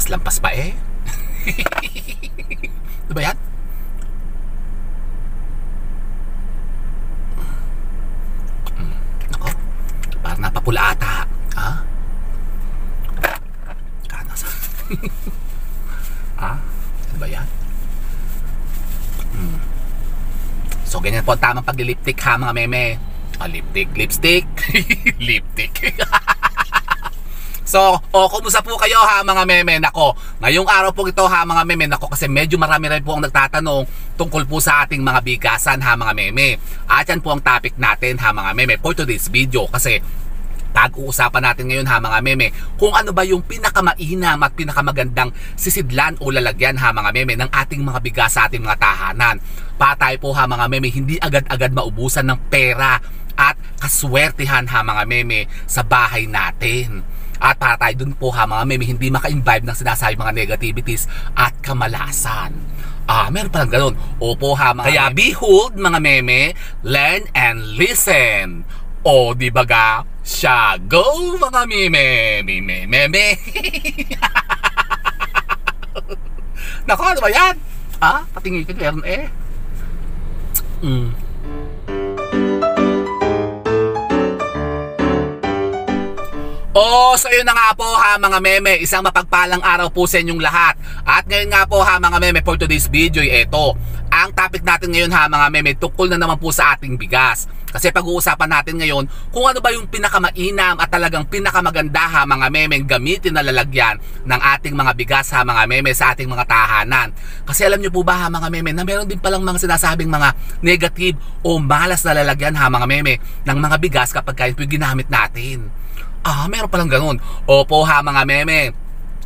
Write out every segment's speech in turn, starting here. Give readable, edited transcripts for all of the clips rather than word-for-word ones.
lampas pa eh. Ano ba yan? Nako, parang napapula ata. Ha? Kanasa. Ha? Ano ba yan? So ganyan po ang tamang paglilipstick ha mga meme. Lipstick. Lipstick. So, kumusta po kayo ha mga meme? Nako, ngayong araw po ito ha mga meme. Nako, kasi medyo marami rin po ang nagtatanong tungkol po sa ating mga bigasan ha mga meme. At yan po ang topic natin ha mga meme for today's video. Kasi pag-uusapan natin ngayon ha mga meme kung ano ba yung pinakamainam at pinakamagandang sisidlan o lalagyan ha mga meme ng ating mga bigas sa ating mga tahanan. Patay po ha mga meme, hindi agad-agad maubusan ng pera at kaswertihan ha mga meme sa bahay natin. At para tayo dun po ha mga meme, hindi maka-imbibe ng sinasabi mga negativities at kamalasan. Meron palang ganun. Opo ha mga Kaya meme. Behold mga meme, learn and listen. O di ba ga? Siya, go mga meme. Meme. Nako, ano ba yan? Patingin ko meron eh. So yun na nga po ha mga meme, isang mapagpalang araw po sa inyong lahat. At ngayon nga po ha mga meme, for today's video ito. Ang topic natin ngayon ha mga meme, tungkol na naman po sa ating bigas. Kasi pag-uusapan natin ngayon kung ano ba yung pinakamainam at talagang pinakamaganda ha mga meme gamitin na lalagyan ng ating mga bigas ha mga meme sa ating mga tahanan. Kasi alam nyo po ba ha mga meme na meron din palang mga sinasabing mga negative o malas na lalagyan ha mga meme ng mga bigas kapag kayo ginamit natin. Meron palang ganun. Opo ha mga meme.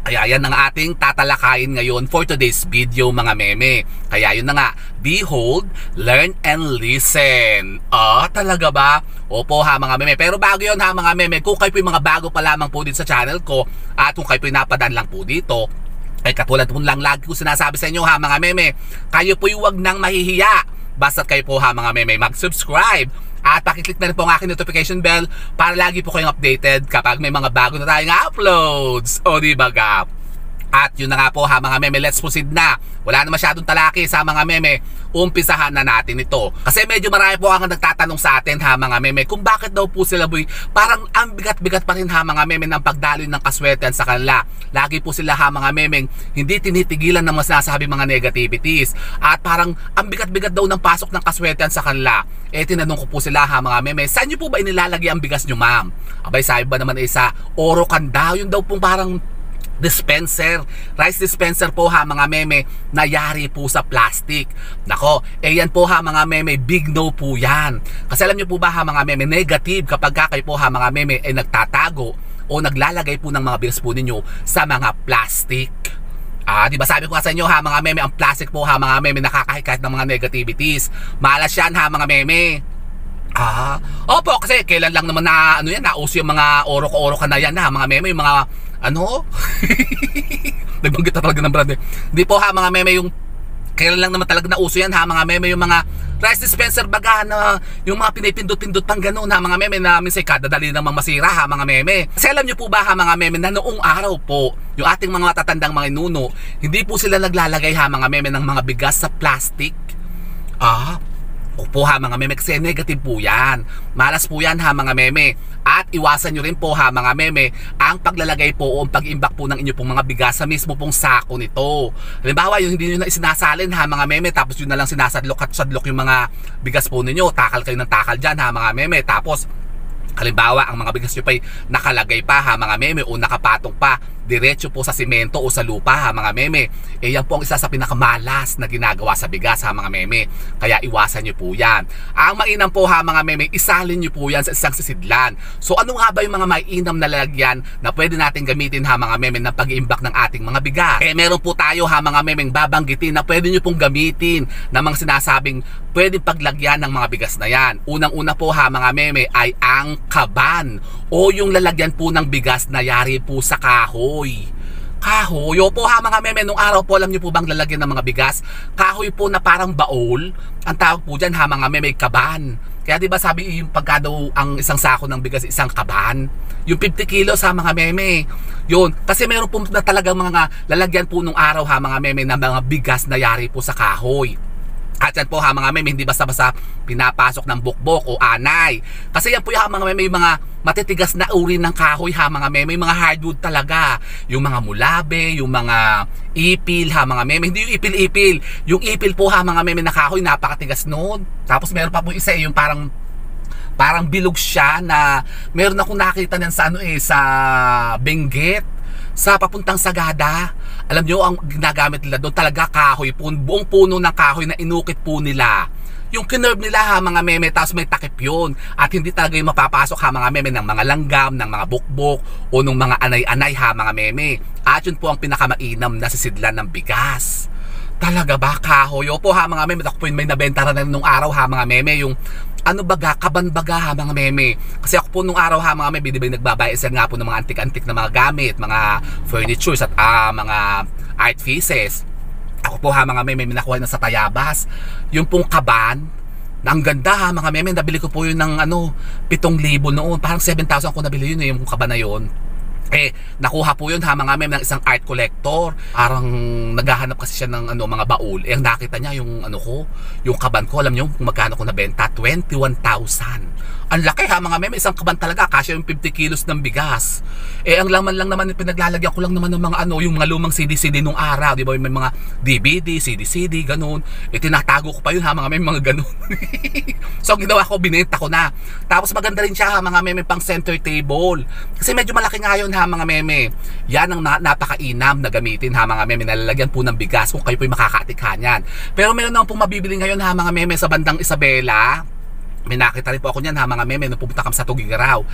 Kaya yan ang ating tatalakayin ngayon for today's video mga meme. Kaya yun na nga, behold, learn and listen. Talaga ba? Opo ha mga meme. Pero bago yun ha mga meme, kung kayo po yung mga bago pa lamang po dito sa channel ko, at kung kayo po yung napadaan lang po dito, ay katulad po lang lagi ko sinasabi sa inyo ha mga meme, kayo po yung wag nang mahihiya. Basta't kayo po ha mga meme mag-subscribe at pakiclick na rin po ang aking notification bell para lagi po kayong updated kapag may mga bago na tayong uploads. O di ba ga? At yun na nga po ha mga meme, let's proceed na. Wala na masyadong talaki sa mga meme, umpisahan na natin ito. Kasi medyo marami po ang nagtatanong sa atin ha mga meme kung bakit daw po sila boy parang ang bigat-bigat pa rin ha mga meme ng pagdaloy ng kaswertehan sa kanila. Lagi po sila ha mga meme hindi tinitigilan ng mga sinasabi mga negativities. At parang ang bigat-bigat daw ng pasok ng kaswertehan sa kanila. Tinanong ko po sila ha mga meme, saan nyo po ba inilalagay ang bigas nyo ma'am? Abay sabi ba naman sa Orocan daw, yun daw pong parang dispenser, rice dispenser po ha mga meme, nayari po sa plastic. Nako, yan po ha mga meme, big no po yan. Kasi alam nyo po ba ha mga meme, negative kapag kayo po ha mga meme nagtatago o naglalagay po ng mga bigas po ninyo sa mga plastic. Di ba sabi ko sa inyo ha mga meme, ang plastic po ha mga meme nakakahikayat ng mga negativities. Malas yan ha mga meme. Opo, kasi kailan lang naman na nauso yung mga orok-orok na yan ha mga meme, yung mga nagbanggit na talaga ng brand eh. Hindi po ha mga meme, yung kailan lang naman talaga nauso yan ha mga meme, yung mga rice dispenser baga na yung mga pinipindot-pindot pang gano'n ha mga meme na minsan kadadali namang masira ha mga meme. Kasi alam nyo po ba ha mga meme na noong araw po yung ating mga matatandang mga inuno, hindi po sila naglalagay ha mga meme ng mga bigas sa plastic. Opo ha mga meme, kasi negative po yan. Malas po yan ha mga meme. At iwasan nyo rin po ha mga meme ang paglalagay po o pag-imbak po ng inyo pong mga bigas sa mismo pong sako nito. Halimbawa yung hindi nyo na isinasalin ha mga meme, tapos yun na lang sinasadlok at sadlok yung mga bigas po ninyo. Takal kayo ng takal dyan ha mga meme. Tapos halimbawa ang mga bigas nyo pa'y nakalagay pa ha mga meme o nakapatong pa diretso po sa simento o sa lupa ha mga meme. Yan po ang isa sa pinakamalas na ginagawa sa bigas ha mga meme. Kaya iwasan nyo po yan. Ang mainam po ha mga meme, isalin nyo po yan sa isang sisidlan. So ano nga ba yung mga mainam na lalagyan na pwede natin gamitin ha mga meme ng pag-iimbak ng ating mga bigas? Meron po tayo ha mga meme babanggitin na pwede nyo pong gamitin na mga sinasabing pwede paglagyan ng mga bigas na yan. Unang-una po ha mga meme ay ang kaban o yung lalagyan po ng bigas na yari po sa kahoy. Kahoy, opo ha mga meme, nung araw po alam nyo po bang lalagyan ng mga bigas? Kahoy po na parang baol, ang tawag po dyan ha mga meme, kaban. Kaya 'di ba sabi yung pagka daw ang isang sako ng bigas isang kaban, yung 50 kilos ha mga meme. Yun, kasi meron po na talagang mga lalagyan po nung araw ha mga meme na mga bigas na yari po sa kahoy. At yan po ha mga meme, hindi basta-basta pinapasok ng bukbok o anay. Kasi yan po ha mga meme, yung mga matitigas na uri ng kahoy ha mga meme, yung mga hardwood talaga. Yung mga mulabe, yung mga ipil ha mga meme. Hindi yung ipil-ipil. Yung ipil po ha mga meme na kahoy, napakatigas noon. Tapos meron pa po isa yung parang bilog siya na meron akong nakita niyan sa sa Benguet, sa papuntang Sagada. Alam nyo, ang ginagamit nila doon talaga kahoy po, buong puno ng kahoy na inukit po nila. Yung kinerve nila ha mga meme, tapos may takip yun. At hindi talaga yung mapapasok ha mga meme ng mga langgam, ng mga bukbok, o ng mga anay-anay ha mga meme. At yun po ang pinakamainam na sisidlan ng bigas. Talaga ba kahoy? Opo ha mga meme, ako po may nabenta rin nung araw ha mga meme, yung ano baga, kaban baga ha mga meme. Kasi ako po nung araw ha mga meme, di ba nagbabayad nga po ng mga antik-antik na mga gamit, mga furnitures at mga art pieces. Ako po ha mga meme, minakuha na sa Tayabas. Yung pong kaban, na ang ganda ha mga meme, nabili ko po yun ng 7,000 noon. Parang 7,000 ko nabili yun yung kaban na yun. Nakuha po yun ha mga meme ng isang art collector. Parang naghahanap kasi siya ng mga baul. Ang nakita niya yung yung kaban ko. Alam niyo kung magkano ko nabenta? 21,000. Ang laki ha mga meme, isang kaban talaga, kasya yung 50 kilos ng bigas. Ang laman lang naman, pinaglalagyan ko lang naman ng mga yung mga lumang CD-CD nung araw, di ba? May mga DVD, CD-CD, ganun. Tinatago ko pa yun ha mga meme, mga ganun. So ginawa ko, binenta ko na. Tapos maganda rin siya ha mga meme, pang center table. Kasi medyo malaki nga yun ha mga meme. Yan ang napakainam na gamitin ha mga meme, nalalagyan po ng bigas kung kayo po'y makakaatikhan yan. Pero meron naman pong mabibili ngayon ha mga meme sa bandang Isabela. May nakita rin po ako niyan ha mga meme nung pupunta kami sa Tugigaraw.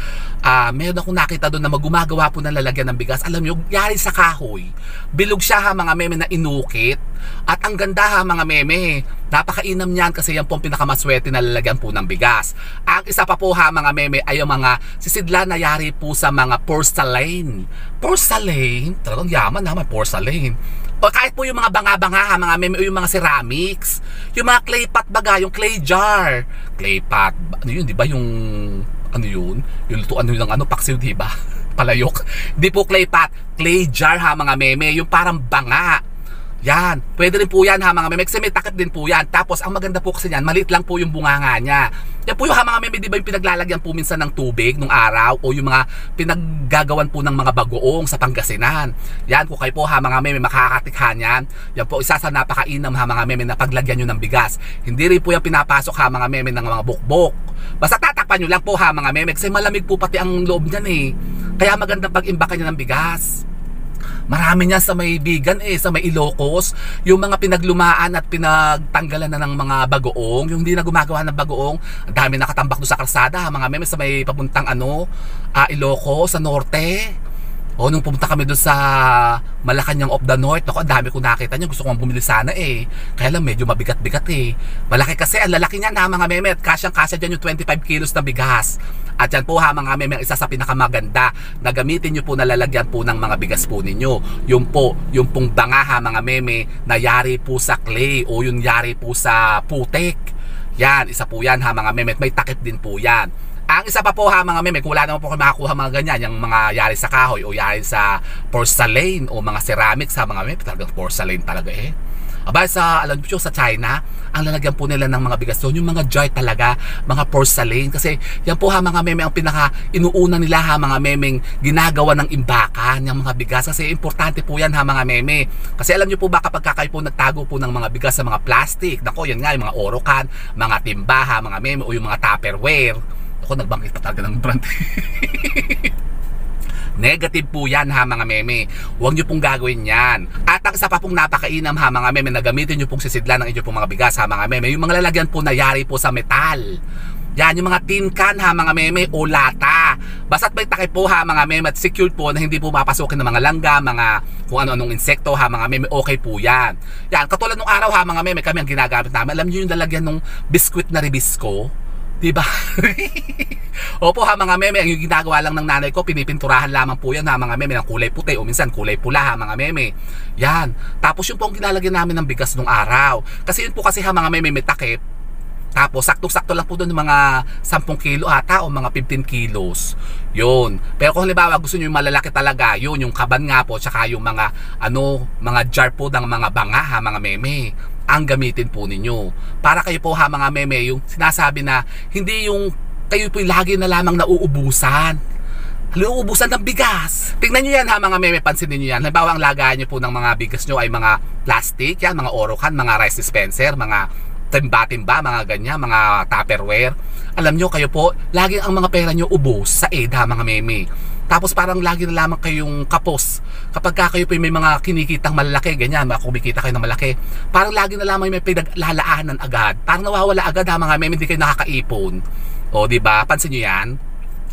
Meron akong nakita doon na gumagawa po ng lalagyan ng bigas. Alam nyo, yari sa kahoy. Bilog siya ha mga meme na inukit. At ang ganda ha mga meme, napakainam niyan kasi yan po ang pinakamaswerte na lalagyan po ng bigas. Ang isa pa po ha mga meme ay yung mga sisidlan na yari po sa mga porcelain. Porcelain? Talagang yaman ha, may porcelain. O kahit po yung mga banga-banga ha mga meme, o yung mga ceramics, yung mga clay pot baga, yung clay jar, clay pot, ano yun, di ba yung yung lutuan yun ng paksiw, di ba? Palayok. Hindi po clay pot, clay jar ha mga meme, yung parang banga. Yan, pwede rin po yan ha mga meme, kasi may takip din po yan. Tapos ang maganda po kasi yan, maliit lang po yung bunganga niya. Yan po yung ha mga meme, di ba yung pinaglalagyan po minsan ng tubig nung araw, o yung mga pinaggagawan po ng mga bagoong sa Pangasinan. Yan, kung kayo po ha mga meme makakatikhan yan. Yan po isa sa napakainam ha mga meme na paglagyan nyo ng bigas. Hindi rin po yung pinapasok ha mga meme ng mga bukbok. Basta tatakpan nyo lang po ha mga meme, kasi malamig po pati ang loob niyan Kaya magandang pag-imbakan nyo ng bigas. Marami niya sa may Bigan sa may Ilocos, yung mga pinaglumaan at pinagtanggalan na ng mga bagoong, yung hindi na gumagawa ng bagoong, ang dami nakatambak doon sa kalsada, mga meme sa may papuntang Ilocos, sa norte. Nung pumunta kami doon sa Malacanang of the North, ang dami ko nakita niya, gusto ko bumili sana kaya lang medyo mabigat-bigat malaki kasi, ang lalaki niyan ha mga meme, at kasyang-kasya dyan yung 25 kilos na bigas. At yan po ha mga meme, ang isa sa pinakamaganda na gamitin nyo po na lalagyan po ng mga bigas po ninyo, yung pong banga ha mga meme, na yari po sa clay o yung yari po sa putik. Yan, isa po yan ha mga meme, may takip din po yan. Ang isa pa po ha mga meme, kung wala naman po kayo makakuha mga ganyan, yung mga yari sa kahoy o yari sa porcelain o mga ceramics ha mga meme, talagang porcelain talaga Aba alam nyo sa China, ang lalagyan po nila ng mga bigas doon, yung mga jar talaga, mga porcelain. Kasi yan po ha mga meme, ang pinaka inuuna nila ha mga memeng ginagawa ng imbakan, yung mga bigas. Kasi importante po yan ha mga meme. Kasi alam nyo po ba kapag kayo po nagtago po ng mga bigas sa mga plastic, nako yan nga, yung mga orokan, mga timba ha mga meme, o yung mga tupperware. Ako nagbangkit pa talaga ng brand. Negative po yan ha mga meme. Huwag nyo pong gagawin yan. At ang isa pa pong napakainam ha mga meme na gamitin nyo pong sisidlan ng inyo pong mga bigas ha mga meme, yung mga lalagyan po na yari po sa metal. Yan, yung mga tin can ha mga meme o lata. Basta't may takip po ha mga meme at secured po na hindi po mapasukin ng mga langga, mga kung ano-anong insekto ha mga meme, okay po yan. Yan, katulad nung araw ha mga meme, kami ang ginagamit namin. Alam nyo yung lalagyan ng biskwit na ribisco? Diba? Opo ha mga meme, ang yung ginagawa lang ng nanay ko, pinipinturahan lamang po yan ha mga meme ng kulay puti o minsan kulay pula ha mga meme. Yan. Tapos yung po ang gilalagyan namin ng bigas nung araw. Kasi yun po kasi ha mga meme may takip. Tapos sakto-sakto lang po doon mga 10 kilo ata o mga 15 kilos. Yun. Pero kung halimbawa gusto niyo yung malalaki talaga, yun yung kaban nga po, tsaka yung mga mga jar po ng mga banga ha mga meme, ang gamitin po ninyo. Para kayo po ha mga meme, yung sinasabi na hindi yung kayo po lagi na lamang nauubusan. Nauubusan ng bigas. Tingnan nyo yan ha mga meme, pansinin nyo yan. Halimbawa ang lagayan nyo po ng mga bigas nyo ay mga plastic, yan, mga orokan, mga rice dispenser, mga timba-timba, mga ganyan, mga tupperware. Alam nyo, kayo po, laging ang mga pera nyo ubos sa EDHA, mga meme. Tapos parang lagi na lamang kayong kapos. Kapag kayo po may mga kinikitang malaki, ganyan, kumikita kayo ng malaki, parang lagi na lamang may pinaglalaanan agad. Parang nawawala agad ha, mga meme, hindi kayo nakakaipon. O, diba? Pansin nyo yan?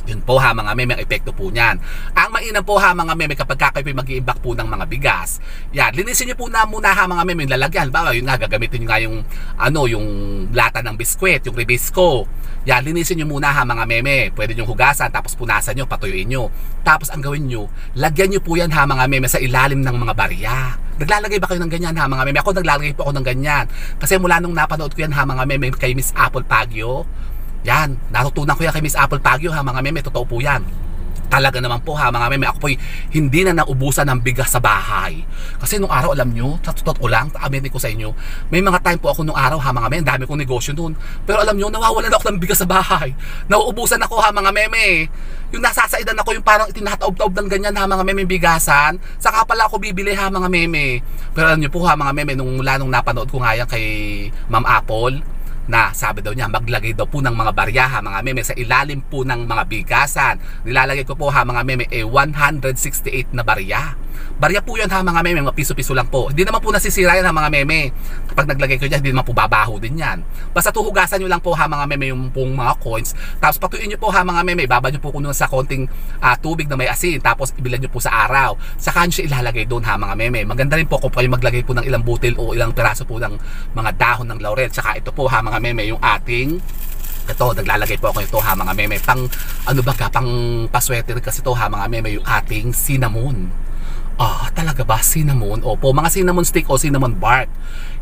Yun po ha mga meme, ang epekto po niyan. Ang mainam po ha mga meme, kapag kayo mag-iimbak po ng mga bigas, yan, linisin nyo po na muna ha mga meme yung lalagyan. Bawa yun nga, gagamitin nyo nga yung lata ng biskwit, yung Ribisco. Yan, linisin nyo muna ha mga meme. Pwede nyo hugasan, tapos punasan nyo, patuyuin nyo. Tapos ang gawin nyo, lagyan nyo po yan ha mga meme sa ilalim ng mga barya. Naglalagay ba kayo ng ganyan ha mga meme? Ako naglalagay po ako ng ganyan. Kasi mula nung napanood ko yan ha mga meme kay Miss Apple Pagyo, yan, natutunan ko yan kay Miss Apple Pagyo ha mga meme, totoo po yan. Talaga naman po ha mga meme, ako po'y hindi na naubusan ng bigas sa bahay. Kasi nung araw, alam nyo, totoo lang, aminin ko sa inyo, may mga time po ako nung araw ha mga meme, dami kong negosyo noon. Pero alam nyo, nawawalan ako ng bigas sa bahay. Nauubusan ako ha mga meme. Yung nasasaidan ako, yung parang itinataob-taob ng ganyan ha mga meme bigasan, saka pala ako bibili ha mga meme. Pero alam nyo po ha mga meme, mula nung napanood ko nga yan kay Ma'am Apple, na sabi daw niya maglagay daw po ng mga barya ha mga meme sa ilalim po ng mga bigasan. Nilalagay ko po ha mga meme 168 na barya. Barya po yan ha mga meme, mga piso-piso lang po. Hindi naman po nasisira yan ha mga meme. Kapag naglagay ko dyan, hindi naman po babaho din yan. Basta tuhugasan nyo lang po ha mga meme yung pong mga coins. Tapos patuyin nyo po ha mga meme, baba nyo po kuno sa konting tubig na may asin. Tapos ibilad nyo po sa araw. Saka nyo siya ilalagay doon ha mga meme. Maganda rin po kung kayo maglagay po ng ilang butil o ilang piraso po ng mga dahon ng laurel. Saka ito po ha mga meme, yung ating naglalagay po ako ito ha mga meme, pang pang pasweter kasi to ha mga meme, yung ating cinnamon. Talaga ba? Cinnamon? Opo, mga cinnamon stick o cinnamon bark.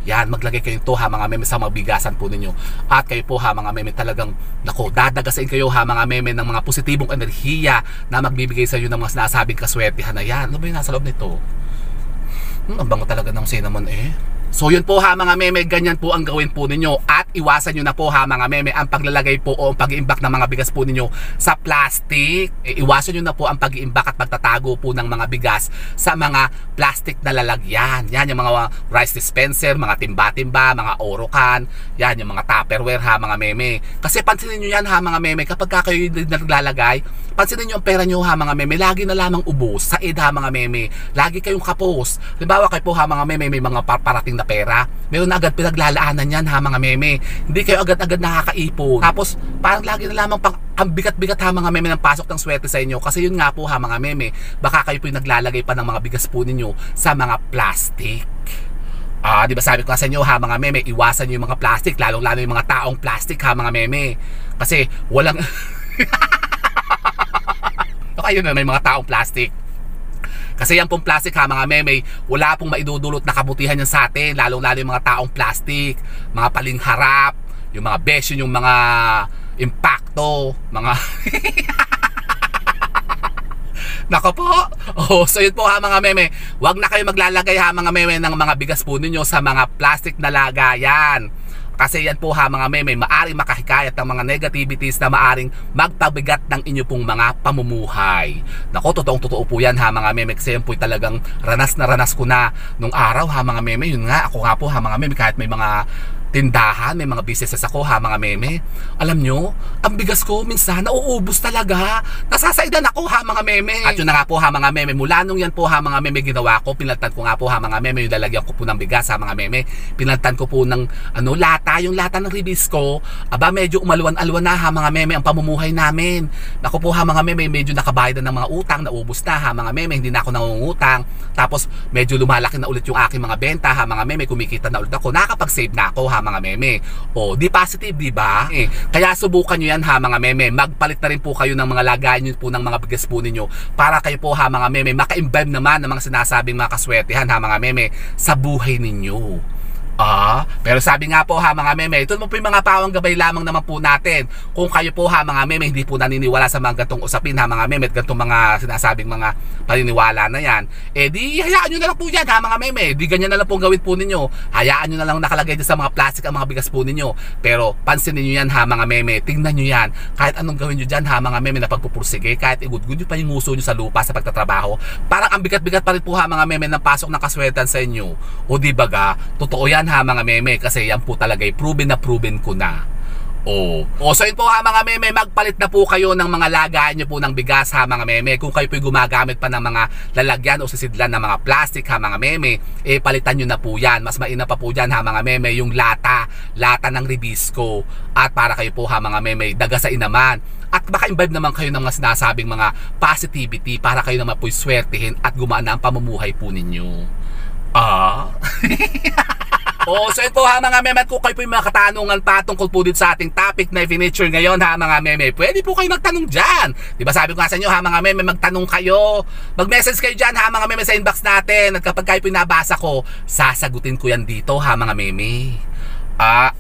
Yan, maglagay kayo ito ha mga meme sa mga bigasan po ninyo. At kayo po ha mga meme, talagang dadagasin kayo ha mga meme ng mga positibong enerhiya na magbibigay sa inyo ng mga sinasabing kaswertihan na yan. Ano ba yung nasa loob nito? Ang bango talaga ng cinnamon eh. So yun po ha mga meme, ganyan po ang gawin po ninyo. At iwasan nyo na po ha mga meme ang paglalagay po o ang pag-iimbak ng mga bigas po ninyo sa plastic. Iwasan nyo na po ang pag-iimbak at pagtatago po ng mga bigas sa mga plastic na lalagyan. Yan yung mga rice dispenser, mga timba-timba, mga orokan. Yan yung mga tupperware ha mga meme. Kasi pansinin nyo yan ha mga meme, kapag kayo naglalagay, pansinin nyo ang pera nyo ha mga meme, lagi na lamang ubos sa EDHA mga meme. Lagi kayong kapos. Halimbawa kayo po ha mga meme, may mga parating na pera, meron na agad pinaglalaanan yan ha mga meme. Hindi kayo agad-agad nakakaipon. Tapos parang lagi na lamang ang bigat-bigat ha mga meme ng pasok ng swerte sa inyo. Kasi yun nga po ha mga meme, baka kayo po yung naglalagay pa ng mga bigas po ninyo sa mga plastic. Di ba sabi ko sa inyo ha mga meme, iwasan nyo yung mga plastic, lalong-lalo yung mga taong plastic ha mga meme. Kasi walang ayun na, may mga taong plastic. Kasi yan pong plastic ha mga meme, wala pong maidudulot na kabutihan yan sa atin, lalong-lalo yung mga taong plastic, mga palingharap, yung mga besh, yung mga impacto, mga nako po. So yun po ha mga meme, wag na kayo maglalagay ha mga meme ng mga bigas po ninyo sa mga plastic na lagayan. Kasi yan po ha mga meme, maaring makahikayat ng mga negativities na maaring magpabigat ng inyo pong mga pamumuhay. Nako, totoong-totoo po yan ha mga meme, kasi yan po talagang ranas na ranas ko na nung araw ha mga meme. Yun nga, ako nga po ha mga meme, kahit may mga tindahan, may mga businesses ako ha mga meme, alam nyo, ang bigas ko minsan nauubos talaga. Nasasaidan ako ha mga meme. At yun na nga po ha mga meme, mula nung yan po ha mga meme ginawa ko, pinaltan ko nga po ha mga meme, yung lalagyan ko po ng bigas ha mga meme, pinaltan ko po ng lata, yung lata ng Ribisco. Aba, medyo umalwan-alwan na ha mga meme ang pamumuhay namin. Ako po ha mga meme, medyo nakabayad na ng mga utang, naubos na ha mga meme, hindi na ako nangungutang. Tapos medyo lumalaki na ulit yung aking mga benta ha mga meme, kumikita na ulit ako, nakapag-save na ako ha mga meme. Di positive, di ba? Kaya subukan nyo yan ha mga meme. Magpalit na rin po kayo ng mga lagayan nyo po ng mga bigas po ninyo para kayo po ha mga meme maka-imbibe naman ng mga sinasabing mga kaswertihan ha mga meme sa buhay ninyo. Pero sabi nga po ha mga meme, ito naman po yung mga pawang gabay lamang naman po natin. Kung kayo po ha mga meme, hindi po naniniwala sa mga gantong usapin ha mga meme, at gantong mga sinasabing mga paniniwala na yan, di hayaan nyo na lang po yan ha mga meme. Di ganyan na lang po gawin po ninyo. Hayaan nyo na lang nakalagay din sa mga plastic ang mga bigas po ninyo. Pero pansinin nyo yan ha mga meme, tingnan nyo yan. Kahit anong gawin nyo dyan ha mga meme na pagpupursige, kahit igudgud nyo pa yung nguso nyo sa lupa sa pagtatrabaho, parang ang bigat-bigat pa rin po ha mga meme ng pasok ng kaswertan sa inyo. O di baga, totoo yan ha mga meme, kasi yan po talaga proven na proven ko na. So yun po ha mga meme, magpalit na po kayo ng mga lagayan nyo po ng bigas ha mga meme. Kung kayo po gumagamit pa ng mga lalagyan o sisidlan ng mga plastic ha mga meme, palitan nyo na po yan. Mas mainam pa po dyan ha mga meme yung lata ng Ribisco. At para kayo po ha mga meme, daga sa inaman. At baka imbibe naman kayo ng mga sinasabing mga positivity para kayo naman po'y swertihin at gumana ang pamumuhay po ninyo. So yun po ha mga meme, at kung kayo po yung mga katanungan patungkol po dito sa ating topic na i-feature ngayon ha mga meme, pwede po kayo magtanong dyan. Diba sabi ko nga sa inyo ha mga meme, magtanong kayo, mag-message kayo dyan ha mga meme sa inbox natin, at kapag kayo po yung nabasa ko, sasagutin ko yan dito ha mga meme.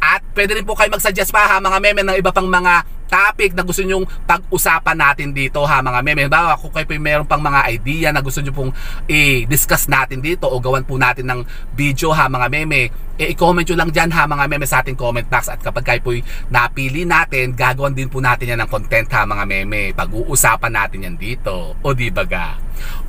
At pwede rin po kayo mag-suggest pa ha mga meme ng iba pang mga topic na gusto nyong pag-usapan natin dito ha mga meme. Bawa kung kayo po meron pang mga idea na gusto nyo pong i-discuss natin dito o gawan po natin ng video ha mga meme, i-comment nyo lang dyan ha mga meme sa ating comment box, at kapag kayo po napili natin, gagawan din po natin yan ng content ha mga meme. Pag-uusapan natin yan dito. O di baga?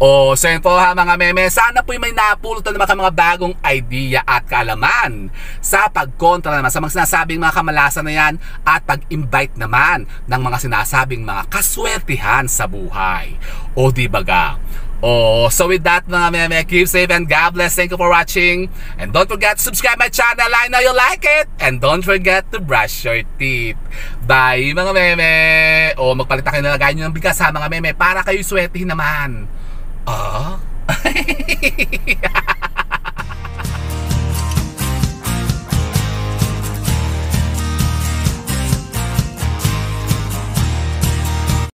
So yun po ha mga meme, sana po may napulot na naman mga bagong idea at kaalaman sa pagkontra naman sa mga sinasabing mga kamalasan na yan, at pag-invite naman ng mga sinasabing mga kaswertihan sa buhay. O di baga? So with that mga meme, keep safe and God bless. Thank you for watching, and don't forget to subscribe my channel. I know you like it, and don't forget to brush your teeth. Bye mga meme. Magpalit na kayo na lagayan nyo ng bigas ha mga meme para kayo swertihin naman.